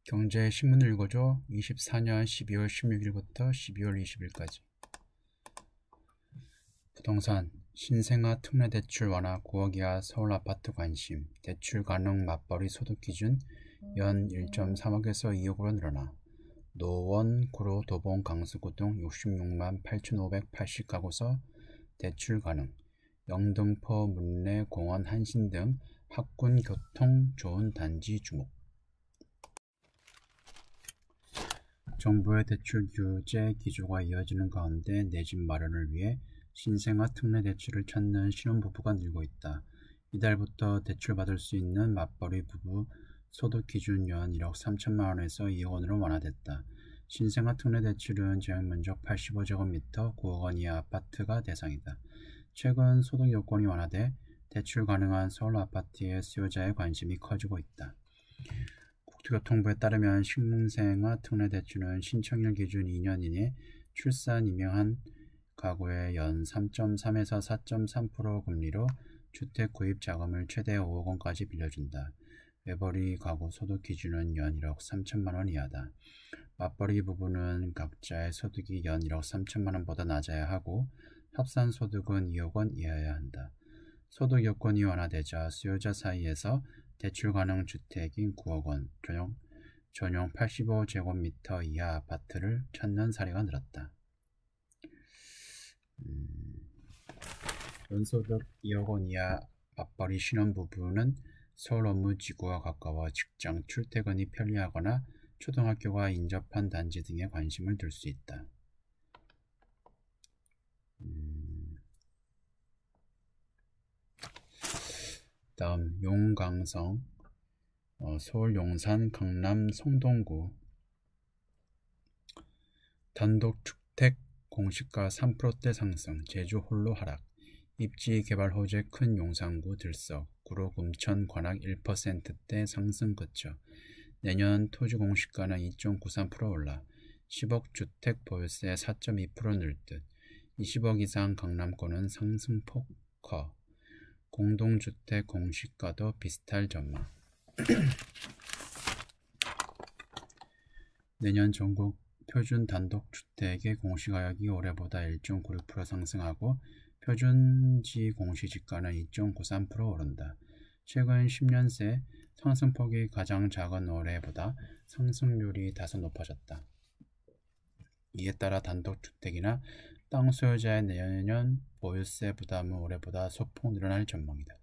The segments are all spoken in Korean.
경제신문을 읽어줘. 24년 12월 16일부터 12월 20일까지. 부동산, 신생아 특례대출 완화 9억 이하 서울 아파트 관심, 대출 가능 맞벌이 소득 기준 연 1.3억에서 2억으로 늘어나. 노원, 구로, 도봉, 강서구 등 66만 8,580가구서 대출 가능. 영등포, 문내, 공원, 한신 등 학군, 교통 좋은 단지 주목. 정부의 대출 규제 기조가 이어지는 가운데 내 집 마련을 위해 신생아 특례 대출을 찾는 신혼부부가 늘고 있다. 이달부터 대출받을 수 있는 맞벌이 부부 소득 기준 연 1억 3천만 원에서 2억 원으로 완화됐다. 신생아 특례 대출은 제한면적 85제곱미터 9억 원 이하 아파트가 대상이다. 최근 소득 요건이 완화돼 대출 가능한 서울 아파트의 수요자의 관심이 커지고 있다. 국토교통부에 따르면 신생아 특례 대출은 신청일 기준 2년 이내 출산 임명한 가구의 연 3.3에서 4.3% 금리로 주택 구입 자금을 최대 5억 원까지 빌려준다. 외벌이 가구 소득 기준은 연 1억 3천만 원 이하다. 맞벌이 부부는 각자의 소득이 연 1억 3천만 원보다 낮아야 하고 합산 소득은 2억 원 이하여야 한다. 소득 요건이 완화되자 수요자 사이에서 대출 가능 주택인 9억 원, 전용 85제곱미터 이하 아파트를 찾는 사례가 늘었다. 연소득 2억 원 이하 맞벌이 신혼부부는 서울 업무지구와 가까워 직장 출퇴근이 편리하거나 초등학교가 인접한 단지 등에 관심을 둘 수 있다. 다음 용강성, 서울 용산, 강남 성동구 단독주택 공시가 3%대 상승, 제주 홀로 하락, 입지 개발 호재 큰 용산구 들썩, 구로 금천 관악 1%대 상승 그쳐. 내년 토지 공시가는 2.93% 올라 10억 주택 보유세 4.2% 늘 듯. 20억 이상 강남권은 상승폭 커. 공동주택 공시가도 비슷할 전망. 내년 전국 표준 단독주택의 공시가격이 올해보다 1.96% 상승하고 표준지 공시지가는 2.93% 오른다. 최근 10년 새 상승폭이 가장 작은 올해보다 상승률이 다소 높아졌다. 이에 따라 단독주택이나 땅 소유자의 내년 보유세 부담은 올해보다 소폭 늘어날 전망이다.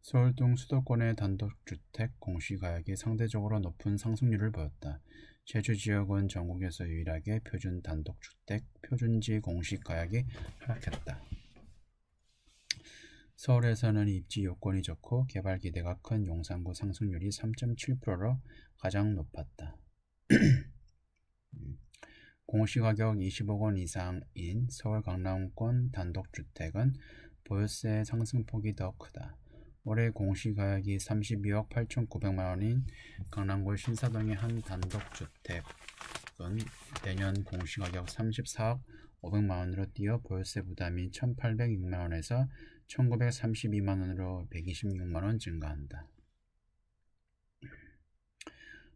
서울 등 수도권의 단독주택 공시가격이 상대적으로 높은 상승률을 보였다. 제주 지역은 전국에서 유일하게 표준 단독주택 표준지 공시가격이 하락했다. 서울에서는 입지 요건이 좋고 개발 기대가 큰 용산구 상승률이 3.7%로 가장 높았다. 공시가격 20억 원 이상인 서울 강남권 단독주택은 보유세 상승폭이 더 크다. 올해 공시가격이 32억 8,900만 원인 강남구 신사동의 한 단독주택은 내년 공시가격 34억 500만 원으로 뛰어 보유세 부담이 1,806만 원에서 1,932만 원으로 126만 원 증가한다.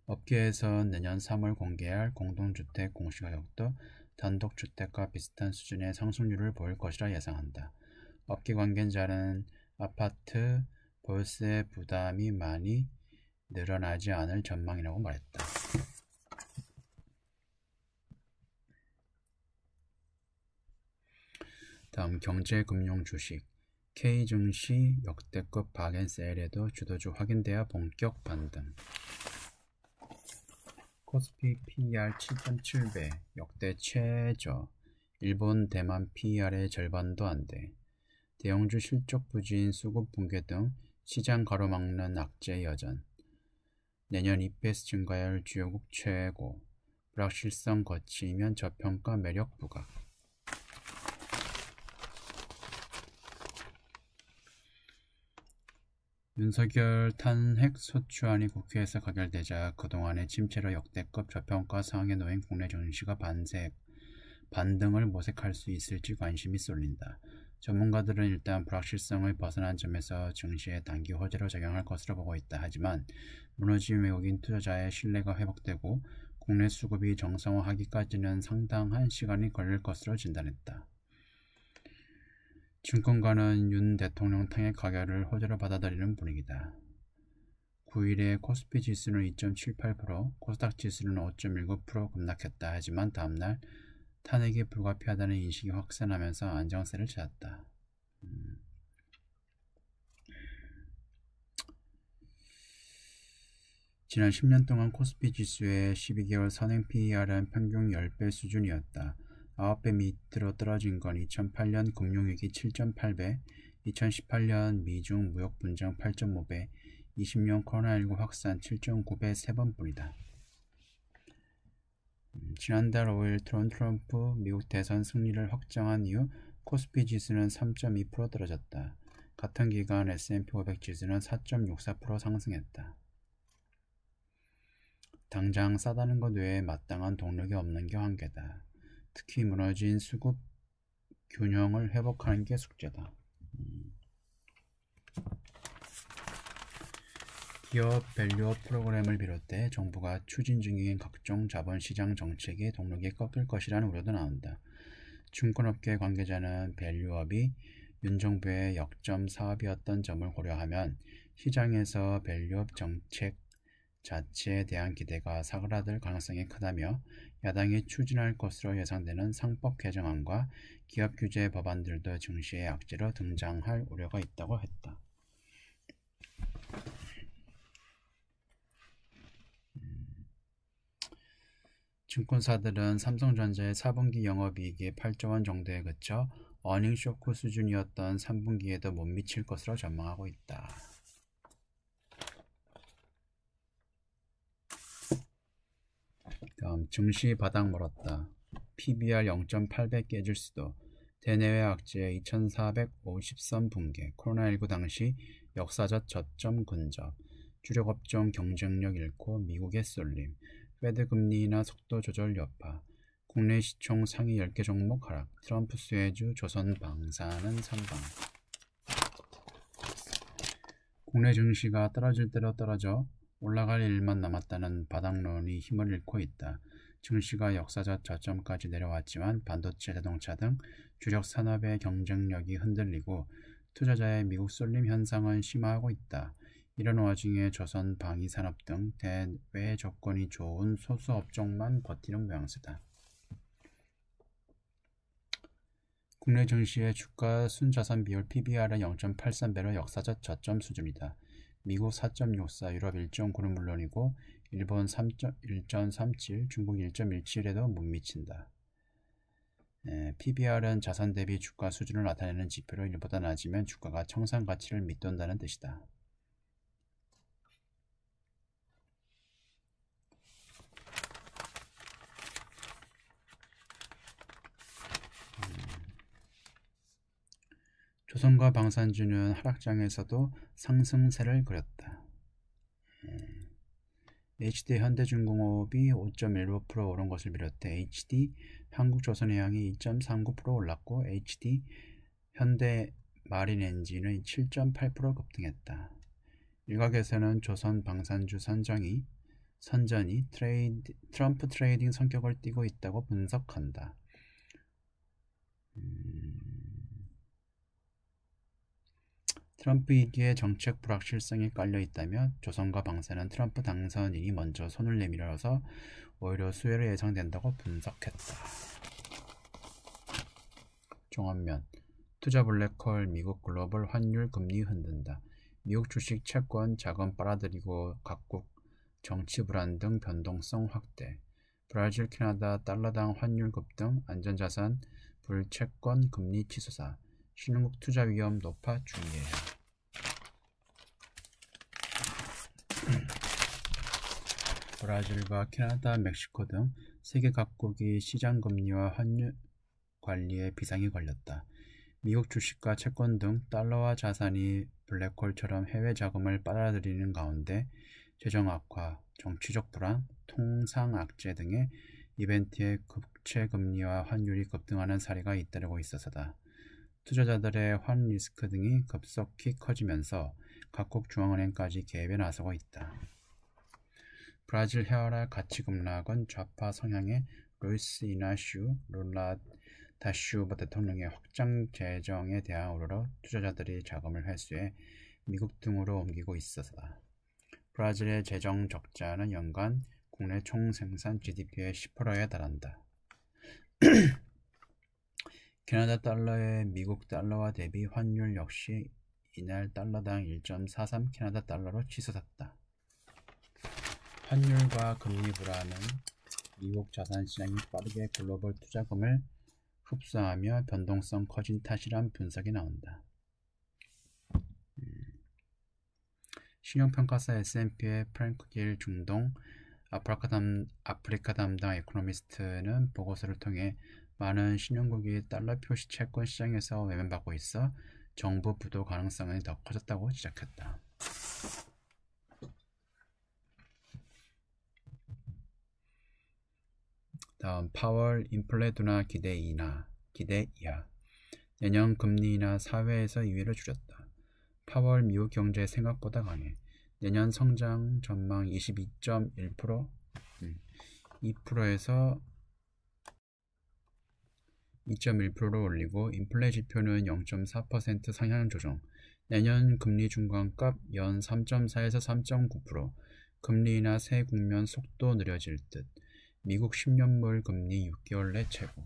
업계에서 내년 3월 공개할 공동주택 공시가격도 단독주택과 비슷한 수준의 상승률을 보일 것이라 예상한다. 업계 관계자는 아파트 보유세 부담이 많이 늘어나지 않을 전망이라고 말했다. 다음 경제금융 주식. K증시 역대급 박앤세일에도 주도주 확인되어 본격 반등. 코스피 PER 7.7배 역대 최저. 일본, 대만 PER의 절반도 안 돼. 대형주 실적 부진, 수급 붕괴 등 시장 가로막는 악재 여전. 내년 EPS 증가율 주요국 최고. 불확실성 거치면 저평가 매력 부각. 윤석열 탄핵 소추안이 국회에서 가결되자 그동안의 침체로 역대급 저평가 상황에 놓인 국내 증시가 반등을 모색할 수 있을지 관심이 쏠린다. 전문가들은 일단 불확실성을 벗어난 점에서 증시에 단기 호재로 작용할 것으로 보고 있다. 하지만 무너진 외국인 투자자의 신뢰가 회복되고 국내 수급이 정상화하기까지는 상당한 시간이 걸릴 것으로 진단했다. 증권가는 윤 대통령 탄핵 가결을 호재로 받아들이는 분위기다. 9일에 코스피 지수는 2.78%, 코스닥 지수는 5.19% 급락했다. 하지만 다음날 탄핵이 불가피하다는 인식이 확산하면서 안정세를 찾았다. 지난 10년 동안 코스피 지수의 12개월 선행 PER은 평균 10배 수준이었다. 9배 밑으로 떨어진 건 2008년 금융위기 7.8배, 2018년 미중 무역 분쟁 8.5배, 20년 코로나19 확산 7.9배 3번뿐이다. 지난달 5일 트럼프 미국 대선 승리를 확정한 이후 코스피 지수는 3.2% 떨어졌다. 같은 기간 S&P 500 지수는 4.64% 상승했다. 당장 싸다는 것 외에 마땅한 동력이 없는 게 한계다. 특히 무너진 수급 균형을 회복하는 게 숙제다. 기업 밸류업 프로그램을 비롯해 정부가 추진 중인 각종 자본시장 정책의 동력이 꺾일 것이라는 우려도 나온다. 증권업계 관계자는 밸류업이 윤 정부의 역점 사업이었던 점을 고려하면 시장에서 밸류업 정책 자체에 대한 기대가 사그라들 가능성이 크다며 야당이 추진할 것으로 예상되는 상법 개정안과 기업 규제 법안들도 증시의 악재로 등장할 우려가 있다고 했다. 증권사들은 삼성전자의 4분기 영업이익이 8조 원 정도에 그쳐 어닝쇼크 수준이었던 3분기에도 못 미칠 것으로 전망하고 있다. 다음, 증시 바닥 멀었다. PBR 0.8배 깨질 수도. 대내외 악재 2450선 붕괴. 코로나19 당시 역사적 저점 근접. 주력 업종 경쟁력 잃고 미국의 쏠림. 페드 금리나 속도 조절 여파. 국내 시총 상위 10개 종목 하락. 트럼프 수혜주 조선 방사는 선방. 국내 증시가 떨어질 대로 떨어져 올라갈 일만 남았다는 바닥론이 힘을 잃고 있다. 증시가 역사적 저점까지 내려왔지만 반도체, 자동차 등 주력 산업의 경쟁력이 흔들리고 투자자의 미국 쏠림 현상은 심화하고 있다. 이런 와중에 조선 방위산업 등 대외 조건이 좋은 소수 업종만 버티는 모양새다. 국내 증시의 주가 순자산 비율 PBR은 0.83배로 역사적 저점 수준이다. 미국 4.64, 유럽 1.9는 물론이고 일본 1.37, 중국 1.17에도 못 미친다. PBR은 자산 대비 주가 수준을 나타내는 지표로 이보다 낮으면 주가가 청산 가치를 밑돈다는 뜻이다. 조선과 방산주는 하락장에서도 상승세를 그렸다. HD 현대중공업이 5.15% 오른 것을 비롯해 HD 한국조선해양이 2.39% 올랐고 HD 현대마린엔진은 7.8% 급등했다. 일각에서는 조선 방산주 선전이 트럼프 트레이딩 성격을 띠고 있다고 분석한다. 트럼프 이기에 정책 불확실성이 깔려 있다며 조선과 방산은 트럼프 당선인이 먼저 손을 내밀어서 오히려 수혜를 예상된다고 분석했다. 종합면 투자 블랙홀 미국 글로벌 환율 금리 흔든다. 미국 주식 채권 자금 빨아들이고 각국 정치 불안 등 변동성 확대. 브라질, 캐나다 달러당 환율 급등, 안전자산 불채권 금리 치솟아. 신흥국 투자 위험 높아 주의해야. 브라질과 캐나다, 멕시코 등 세계 각국이 시장 금리와 환율 관리에 비상이 걸렸다. 미국 주식과 채권 등 달러화 자산이 블랙홀처럼 해외 자금을 빨아들이는 가운데 재정 악화, 정치적 불안, 통상 악재 등의 이벤트에 국채 금리와 환율이 급등하는 사례가 잇따르고 있어서다. 투자자들의 환 리스크 등이 급속히 커지면서 각국 중앙은행까지 개입에 나서고 있다. 브라질 헤어라 가치급락은 좌파 성향의 루이스 이나슈 룰라 다슈바 대통령의 확장 재정에 대한 우려로 투자자들이 자금을 회수해 미국 등으로 옮기고 있었다. 브라질의 재정 적자는 연간 국내 총생산 GDP의 10%에 달한다. 캐나다 달러의 미국 달러와 대비 환율 역시 이날 달러당 1.43 캐나다 달러로 치솟았다. 환율과 금리 불안은 미국 자산시장이 빠르게 글로벌 투자금을 흡수하며 변동성 커진 탓이란 분석이 나온다. 신용평가사 S&P의 프랭크 길 중동 아프리카 담당 에코노미스트는 보고서를 통해 많은 신용국이 달러 표시 채권 시장에서 외면받고 있어 정부 부도 가능성이 더 커졌다고 지적했다. 다음 파월 인플레 둔화 기대 이하. 내년 금리 인하 사회에서 2위를 줄였다. 파월 미국 경제 생각보다 강해. 내년 성장 전망 22.1%, 2%에서 2.1%로 올리고 인플레 지표는 0.4% 상향 조정. 내년 금리 중간값 연 3.4에서 3.9%. 금리 인하 새 국면 속도 느려질 듯. 미국 10년물 금리 6개월 내 최고.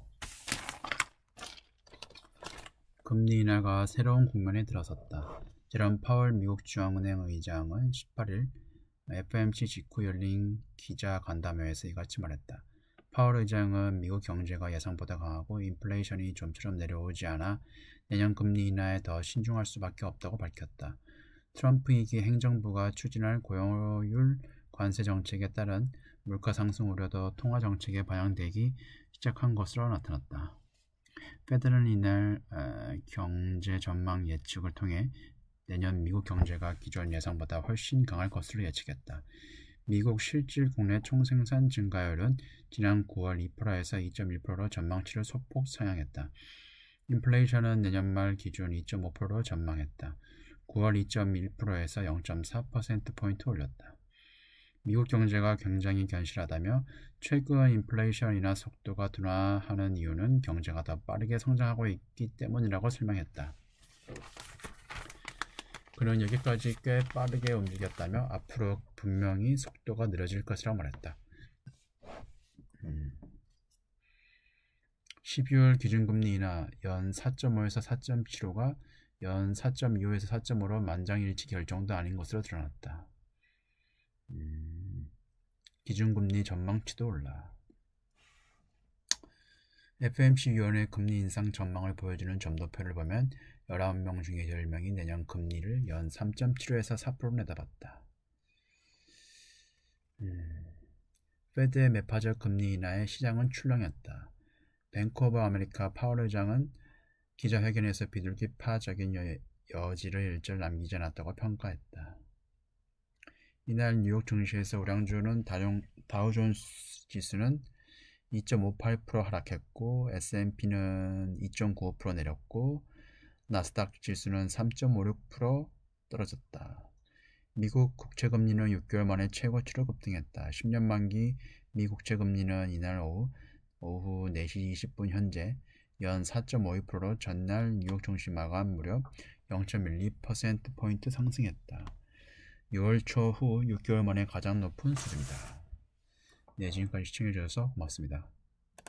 금리 인하가 새로운 국면에 들어섰다. 제롬 파월 미국 중앙은행 의장은 18일 FOMC 직후 열린 기자 간담회에서 이같이 말했다. 파월 의장은 미국 경제가 예상보다 강하고 인플레이션이 좀처럼 내려오지 않아 내년 금리 인하에 더 신중할 수밖에 없다고 밝혔다. 트럼프 2기 행정부가 추진할 고용률 관세 정책에 따른 물가 상승 우려도 통화 정책에 반영되기 시작한 것으로 나타났다. 페드는 이날 경제 전망 예측을 통해 내년 미국 경제가 기존 예상보다 훨씬 강할 것으로 예측했다. 미국 실질 국내 총생산 증가율은 지난 9월 2%에서 2.1%로 전망치를 소폭 상향했다. 인플레이션은 내년 말 기준 2.5%로 전망했다. 9월 2.1%에서 0.4%포인트 올렸다. 미국 경제가 굉장히 견실하다며 최근 인플레이션 인하 속도가 둔화하는 이유는 경제가 더 빠르게 성장하고 있기 때문이라고 설명했다. 그는 여기까지 꽤 빠르게 움직였다며 앞으로 분명히 속도가 느려질 것이라고 말했다. 12월 기준금리 인하 연 4.5에서 4.75가 연 4.25에서 4.5로 만장일치 결정도 아닌 것으로 드러났다. 기준금리 전망치도 올라. FOMC 위원회 금리 인상 전망을 보여주는 점도표를 보면 19명 중에 10명이 내년 금리를 연 3.75에서 4%로 내다봤다. 페드의 매파적 금리 인하에 시장은 출렁였다. 뱅크 오브 아메리카 파월 의장은 기자회견에서 비둘기파적인 여지를 일절 남기지 않았다고 평가했다. 이날 뉴욕 증시에서 우량주는 다우존스 지수는 2.58% 하락했고 S&P는 2.95% 내렸고 나스닥 지수는 3.56% 떨어졌다. 미국 국채금리는 6개월 만에 최고치로 급등했다. 10년 만기 미 국채금리는 이날 오후 4시 20분 현재 연 4.52%로 전날 뉴욕 증시 마감 무렵 0.12%포인트 상승했다. 6월 초 후 6개월 만에 가장 높은 수준이다. 네, 지금까지 시청해주셔서 고맙습니다.